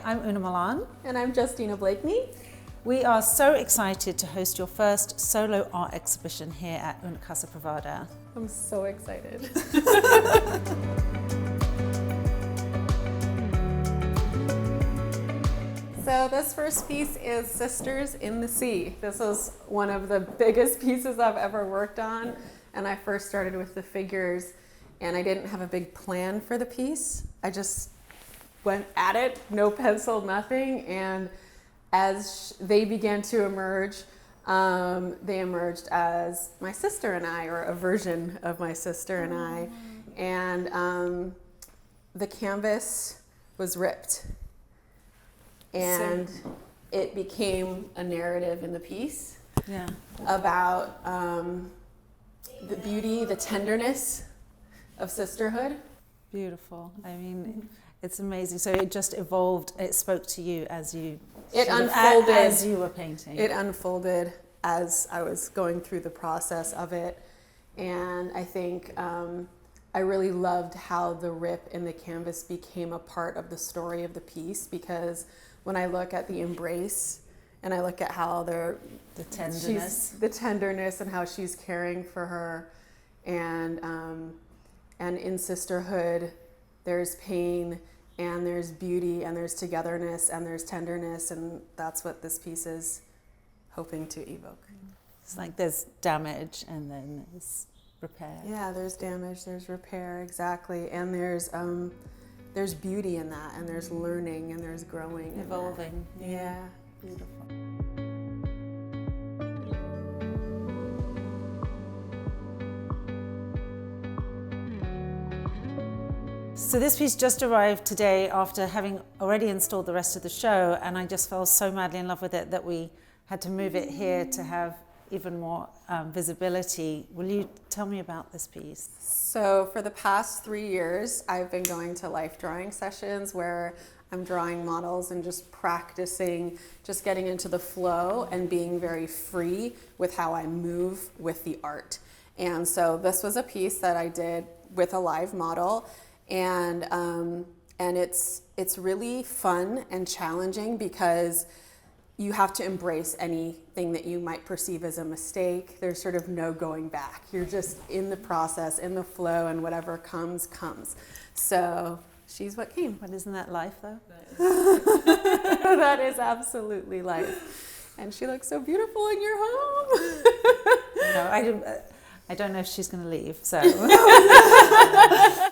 I'm Una Malan. And I'm Justina Blakeney. We are so excited to host your first solo art exhibition here at Una Casa Privada. I'm so excited. So this first piece is Sisters in the Sea. This is one of the biggest pieces I've ever worked on. And I first started with the figures and I didn't have a big plan for the piece. I just went at it, no pencil, nothing. And as they began to emerge, they emerged as my sister and I, or a version of my sister and I. And the canvas was ripped. And it became a narrative in the piece about the beauty, the tenderness of sisterhood. Beautiful. I mean, it's amazing. So it just evolved. It spoke to you as you unfolded as you were painting. It unfolded as I was going through the process of it, and I think I really loved how the rip in the canvas became a part of the story of the piece, because when I look at the embrace and I look at how the tenderness and how she's caring for her, and in sisterhood there's pain and there's beauty and there's togetherness and there's tenderness, and that's what this piece is hoping to evoke. It's like there's damage and then there's repair. Yeah, there's damage, there's repair, exactly, and there's beauty in that, and there's learning, and there's growing, evolving. Yeah, beautiful. So this piece just arrived today after having already installed the rest of the show, and I just fell so madly in love with it that we had to move it here to have even more visibility. Will you tell me about this piece? So for the past 3 years, I've been going to life drawing sessions where I'm drawing models and just practicing, just getting into the flow and being very free with how I move with the art. And so this was a piece that I did with a live model, and it's really fun and challenging because you have to embrace anything that you might perceive as a mistake. There's sort of no going back. You're just in the process, in the flow, and whatever comes, comes. So she's what came. But isn't that life, though? That is absolutely life. And she looks so beautiful in your home. No, I don't know if she's going to leave, so.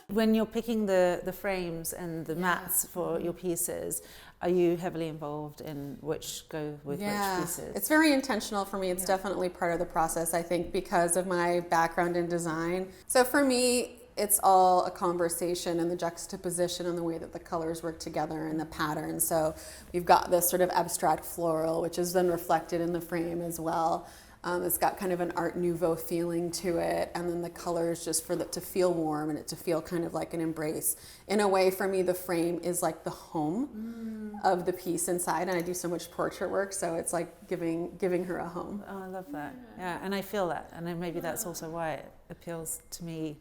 When you're picking the frames and the mats for your pieces, are you heavily involved in which go with which pieces? It's very intentional for me. It's definitely part of the process, I think, because of my background in design. So for me, it's all a conversation and the juxtaposition and the way that the colors work together and the pattern. So we've got this sort of abstract floral, which is then reflected in the frame as well. It's got kind of an Art Nouveau feeling to it, and then the colors just for it to feel warm and it to feel kind of like an embrace. In a way, for me, the frame is like the home of the piece inside, and I do so much portrait work, so it's like giving her a home. Oh, I love that. Yeah, and I feel that, and then maybe that's also why it appeals to me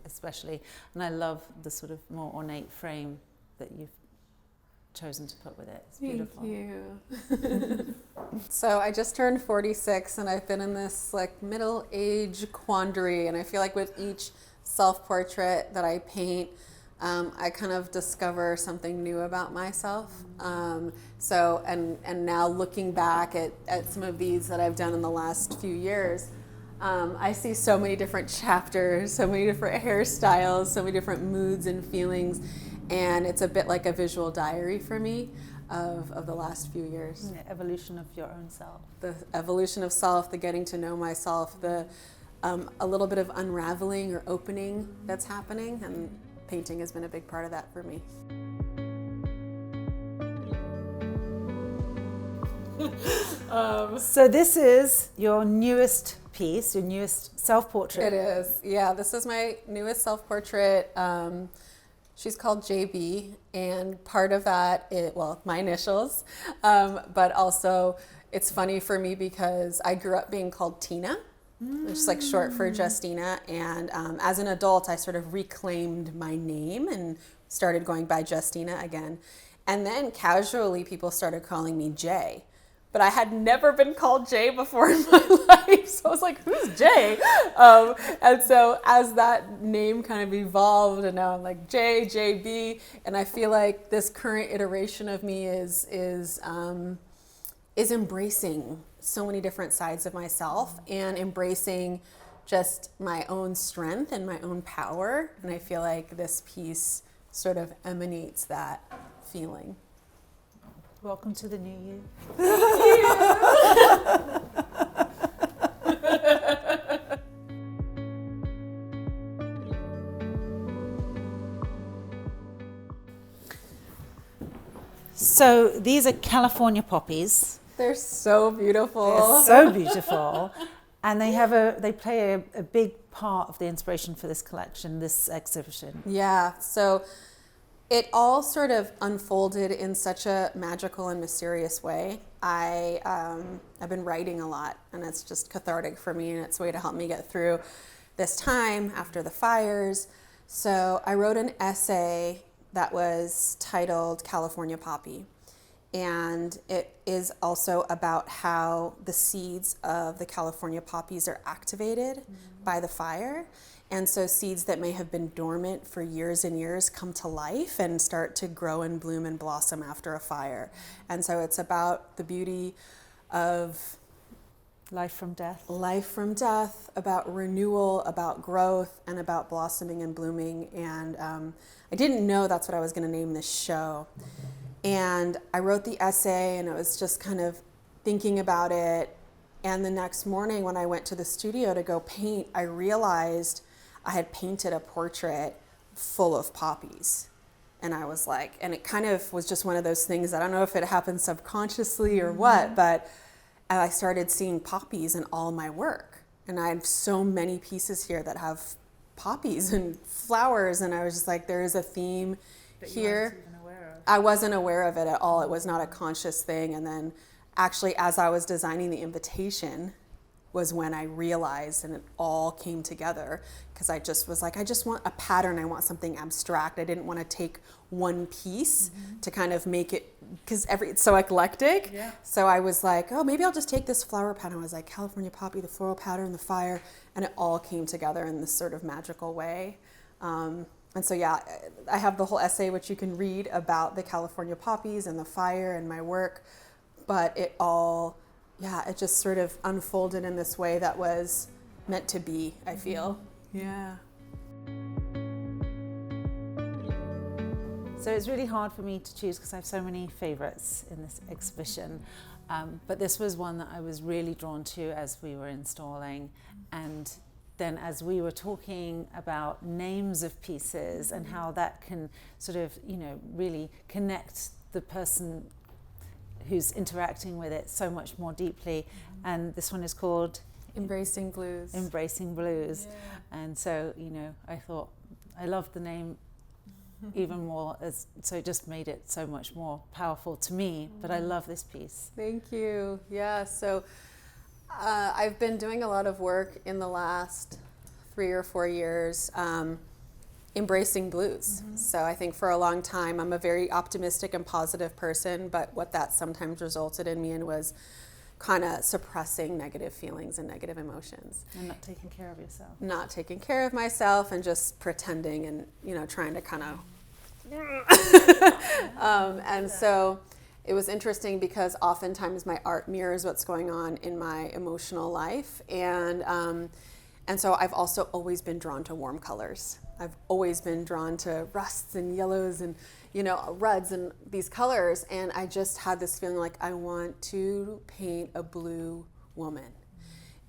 especially. And I love the sort of more ornate frame that you've chosen to put with it. It's beautiful. Thank you. So I just turned 46, and I've been in this like middle age quandary, and I feel like with each self-portrait that I paint, I kind of discover something new about myself. So now looking back at some of these that I've done in the last few years, I see so many different chapters, so many different hairstyles, so many different moods and feelings. And it's a bit like a visual diary for me of the last few years. The evolution of your own self. The evolution of self, the getting to know myself, the a little bit of unraveling or opening that's happening, and painting has been a big part of that for me. So this is your newest piece, your newest self-portrait. It is, yeah. This is my newest self-portrait. She's called JB, and part of that, my initials, but also it's funny for me because I grew up being called Tina, which is like short for Justina, and as an adult, I sort of reclaimed my name and started going by Justina again. And then casually people started calling me Jay. But I had never been called Jay before in my life. So I was like, who's Jay? And so as that name kind of evolved, and now I'm like J, JB, and I feel like this current iteration of me is embracing so many different sides of myself and embracing just my own strength and my own power. And I feel like this piece sort of emanates that feeling. Welcome to the new you. So these are California poppies. They're so beautiful. They're so beautiful. And they play a big part of the inspiration for this collection, this exhibition. Yeah, so it all sort of unfolded in such a magical and mysterious way. I've been writing a lot, and it's just cathartic for me, and it's a way to help me get through this time after the fires. So I wrote an essay that was titled California Poppy. And it is also about how the seeds of the California poppies are activated by the fire. And so seeds that may have been dormant for years and years come to life and start to grow and bloom and blossom after a fire. And so it's about the beauty of life from death, about renewal, about growth, and about blossoming and blooming. And I didn't know that's what I was going to name this show. And I wrote the essay, and I was just kind of thinking about it. And the next morning when I went to the studio to go paint, I realized I had painted a portrait full of poppies. And I was like, and it kind of was just one of those things, I don't know if it happened subconsciously or what, but I started seeing poppies in all my work. And I have so many pieces here that have poppies and flowers, and I was just like, there is a theme here. I wasn't aware of it at all. It was not a conscious thing. And then actually, as I was designing the invitation was when I realized, and it all came together, because I just was like, I just want a pattern. I want something abstract. I didn't want to take one piece to kind of make it, because it's so eclectic. Yeah. So I was like, oh, maybe I'll just take this flower pattern. I was like, California poppy, the floral pattern, the fire, and it all came together in this sort of magical way. And so, yeah, I have the whole essay, which you can read about the California poppies and the fire and my work. But it all, it just sort of unfolded in this way that was meant to be, I feel. Yeah. So it's really hard for me to choose because I have so many favorites in this exhibition. But this was one that I was really drawn to as we were installing. And then as we were talking about names of pieces and how that can sort of, really connect the person who's interacting with it so much more deeply. And this one is called Embracing Blues. Embracing Blues. Yeah. And so, I thought I loved the name even more, so it just made it so much more powerful to me. But I love this piece. Thank you. Yeah, so I've been doing a lot of work in the last 3 or 4 years embracing blues. So I think for a long time I'm a very optimistic and positive person, but what that sometimes resulted in me in was kind of suppressing negative feelings and negative emotions. And not taking care of yourself. Not taking care of myself and just pretending and, trying to kind of... and so it was interesting because oftentimes my art mirrors what's going on in my emotional life. And so I've also always been drawn to warm colors. I've always been drawn to rusts and yellows and, reds and these colors. And I just had this feeling like I want to paint a blue woman.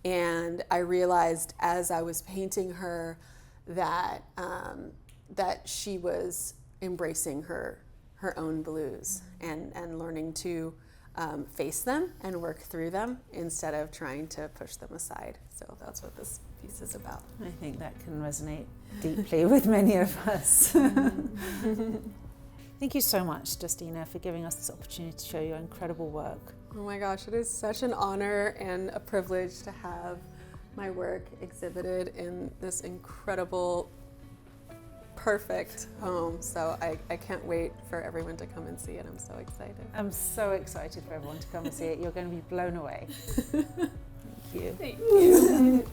And I realized as I was painting her that that she was embracing her own blues and learning to face them and work through them instead of trying to push them aside. So that's what this piece is about. I think that can resonate deeply with many of us. Thank you so much, Justina, for giving us this opportunity to show your incredible work. Oh my gosh, it is such an honor and a privilege to have my work exhibited in this incredible perfect home. So I can't wait for everyone to come and see it. I'm so excited. I'm so excited for everyone to come and see it. You're going to be blown away. Thank you. Thank you.